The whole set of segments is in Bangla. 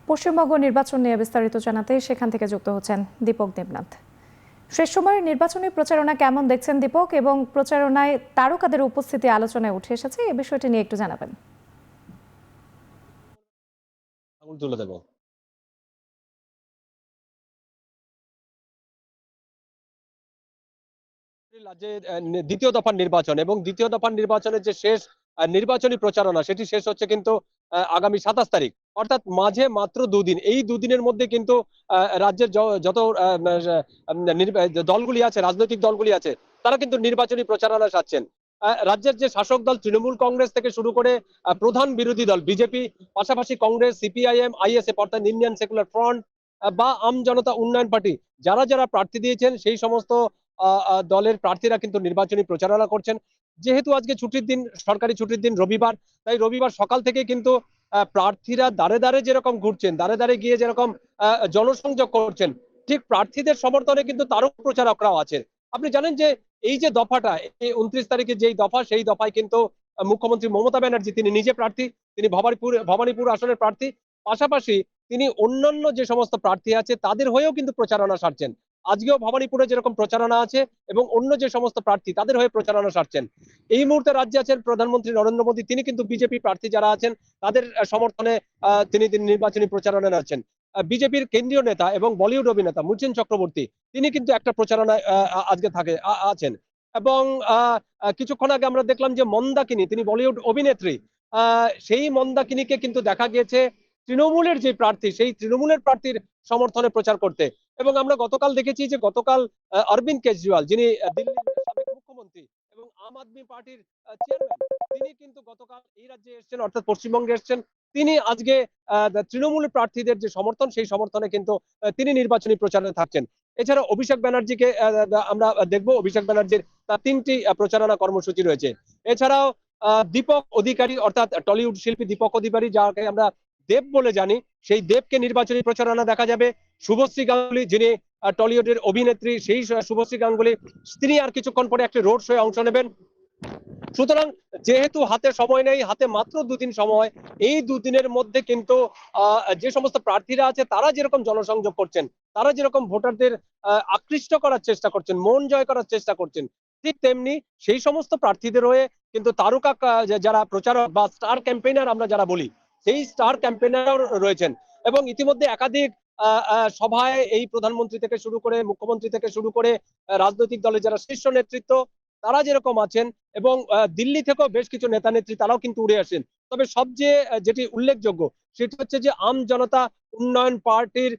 পশ্চিমবঙ্গ নির্বাচন নিয়ে বিস্তারিত জানাতে সেখান থেকে যুক্ত হচ্ছেন দীপক দেবনাথ। শেষ সময়ের নির্বাচনী প্রচারণা কেমন দেখছেন দীপক, এবং প্রচারণায় তারকাদের উপস্থিতি আলোচনায় উঠে এসেছে, এই বিষয়টি নিয়ে একটু জানাবেন। তুলে দেবো। রাজ্যের দ্বিতীয় দফার নির্বাচন এবং দ্বিতীয় দফার নির্বাচনের যে শেষ নির্বাচনী প্রচারণা সেটি শেষ হচ্ছে কিন্তু আগামী 27 তারিখ, অর্থাৎ মাঝে মাত্র দুদিন। এই দুদিনের মধ্যে কিন্তু রাজ্যের যত দলগুলি আছে, রাজনৈতিক দলগুলি আছে, তারা কিন্তু নির্বাচনী প্রচারণা সারছেন। রাজ্যের যে শাসক দল তৃণমূল কংগ্রেস থেকে শুরু করে প্রধান বিরোধী দল বিজেপি, পাশাপাশি কংগ্রেস, সিপিআইএম, আইএসএফ অর্থাৎ ইন্ডিয়ান সেকুলার ফ্রন্ট বা আম জনতা উন্নয়ন পার্টি, যারা যারা প্রার্থী দিয়েছেন সেই সমস্ত দলের প্রার্থীরা কিন্তু নির্বাচনী প্রচারণা করছেন। যেহেতু আজকে ছুটির দিন, সরকারি ছুটির দিন রবিবার, তাই রবিবার সকাল থেকে কিন্তু প্রার্থীরা দাঁড়ে দাঁড়ে যেরকম ঘুরছেন, দাঁড়ে দাঁড়ে গিয়ে যেরকম জনসংযোগ করছেন, ঠিক প্রার্থীদের সমর্থনে কিন্তু তারও প্রচারকরাও আছেন। আপনি জানেন যে এই যে দফাটা, এই 29 তারিখে যেই দফা, সেই দফায় কিন্তু মুখ্যমন্ত্রী মমতা ব্যানার্জি তিনি নিজে প্রার্থী, তিনি ভবানীপুর আসনের প্রার্থী। পাশাপাশি তিনি অন্যান্য যে সমস্ত প্রার্থী আছে তাদের হয়েও কিন্তু প্রচারণা সারছেন। আজকেও ভবানীপুরে যেরকম প্রচারণা আছে এবং অন্য যে সমস্ত প্রার্থী তাদের হয়ে প্রচারণা সারছেন। এই মুহূর্তে রাজ্যে আছেন প্রধানমন্ত্রী নরেন্দ্র মোদী, তিনি কিন্তু বিজেপি প্রার্থী যারা আছেন তাদের সমর্থনে তিনি নির্বাচনী প্রচারণা নাচ্ছেন। বিজেপির কেন্দ্রীয় নেতা এবং বলিউড অভিনেতা মুচেন চক্রবর্তী, তিনি কিন্তু একটা প্রচারণায় আজকে আছেন। এবং কিছুক্ষণ আগে আমরা দেখলাম যে মন্দাকিনী, তিনি বলিউড অভিনেত্রী, সেই মন্দাকিনীকে কিন্তু দেখা গিয়েছে তৃণমূলের যে প্রার্থী, সেই তৃণমূলের প্রার্থীর সমর্থনে প্রচার করতে। এবং আমরা গতকাল দেখেছি যে গতকাল অরবিন্দ কেজরিওয়াল, যিনি দিল্লির সাবেক মুখ্যমন্ত্রী এবং আম আদমি পার্টির চেয়ারম্যান, তিনি কিন্তু গতকাল এই রাজ্যে এসেছেন, অর্থাৎ পশ্চিমবঙ্গে এসেছেন। তিনি আজকে তৃণমূল প্রার্থীদের যে সমর্থন, সেই সমর্থনে কিন্তু তিনি নির্বাচনী প্রচারে থাকছেন। এছাড়া অভিষেক ব্যানার্জিকে আমরা দেখবো, অভিষেক ব্যানার্জির তার 3টি প্রচারণা কর্মসূচি রয়েছে। এছাড়াও দীপক অধিকারী, অর্থাৎ টলিউড শিল্পী দীপক অধিকারী, যাকে আমরা দেব বলে জানি, সেই দেবকে নির্বাচনী প্রচারণা দেখা যাবে। শুভশ্রী গাঙ্গুলি, যিনি টলিউডের অভিনেত্রী, সেই শুভশ্রী গাঙ্গুলি, তিনি আর কিছুক্ষণ পরে একটি রোড শোয়ে অংশ নেবেন। সুতরাং যেহেতু হাতে সময় নেই, হাতে মাত্র দুদিন সময়, এই দুদিনের মধ্যে কিন্তু যে সমস্ত প্রার্থীরা আছে তারা যেরকম জনসংযোগ করছেন, তারা যেরকম ভোটারদের আকৃষ্ট করার চেষ্টা করছেন, মন জয় করার চেষ্টা করছেন, ঠিক তেমনি সেই সমস্ত প্রার্থীদের হয়ে কিন্তু তারকা যারা প্রচারক বা স্টার ক্যাম্পেইনার আমরা যারা বলি, সেই স্টার ক্যাম্পেইনার রয়েছেন। এবং ইতিমধ্যে একাধিক সভায় এই প্রধানমন্ত্রী থেকে শুরু করে, মুখ্যমন্ত্রী থেকে শুরু করে রাজনৈতিক দলের যারা শীর্ষ নেতৃত্ব তারা যেরকম আছেন, এবং দিল্লি থেকেও বেশ কিছু নেতা নেত্রী তারাও কিন্তু উড়ে আসেন। তবে সবচেয়ে যেটি উল্লেখযোগ্য সেটি হচ্ছে যে আম জনতা উন্নয়ন পার্টির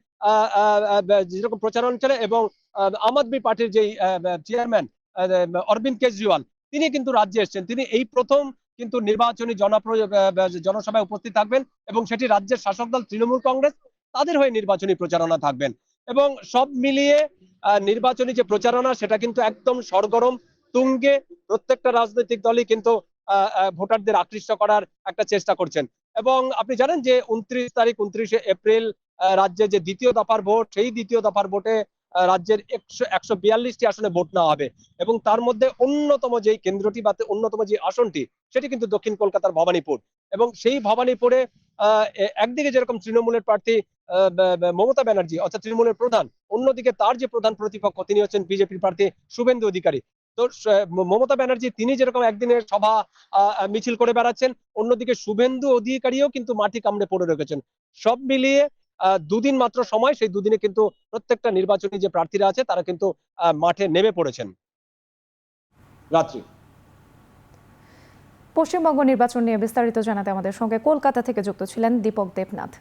যেরকম প্রচারণ চলে, এবং আম আদমি পার্টির যেই চেয়ারম্যান অরবিন্দ কেজরিওয়াল, তিনি কিন্তু রাজ্যে এসেছেন। তিনি এই প্রথম কিন্তু নির্বাচনী জনসভায় উপস্থিত থাকবেন, এবং সেটি রাজ্যের শাসক দল তৃণমূল কংগ্রেস, তাদের হয়ে নির্বাচনী প্রচারণা থাকবেন। এবং সব মিলিয়ে নির্বাচনী যে প্রচারণা সেটা কিন্তু একদম সরগরম তুঙ্গে। প্রত্যেকটা রাজনৈতিক দলই কিন্তু ভোটারদের আকৃষ্ট করার একটা চেষ্টা করছেন। এবং আপনি জানেন যে 29 এপ্রিল রাজ্যে যে দ্বিতীয় দফার ভোট, সেই দ্বিতীয় দফার ভোটে রাজ্যের 142টি আসনে ভোট নেওয়া হবে, এবং তার মধ্যে অন্যতম যে কেন্দ্রটি বা অন্যতম যে আসনটি, সেটি কিন্তু দক্ষিণ কলকাতার ভবানীপুর। এবং সেই ভবানীপুরে একদিকে যেরকম তৃণমূলের প্রার্থী মমতা ব্যানার্জি, অর্থাৎ তৃণমূলের প্রধান, অন্যদিকে তার যে প্রধান প্রতিপক্ষ তিনি হচ্ছেন বিজেপির প্রার্থী শুভেন্দু অধিকারী। তো মমতা ব্যানার্জি তিনি যেরকম একদিনের সভা মিছিল করে বেড়াচ্ছেন, অন্যদিকে শুভেন্দু অধিকারীও কিন্তু মাটি কামড়ে পড়ে রেখেছেন। সব মিলিয়ে দুদিন মাত্র সময়, সেই দুদিনে কিন্তু প্রত্যেকটা নির্বাচনী যে প্রার্থীরা আছে তারা কিন্তু মাঠে নেমে পড়েছেন। রাত্রি পশ্চিমবঙ্গ নির্বাচন নিয়ে বিস্তারিত জানাতে আমাদের সঙ্গে কলকাতা থেকে যুক্ত ছিলেন দীপক দেবনাথ।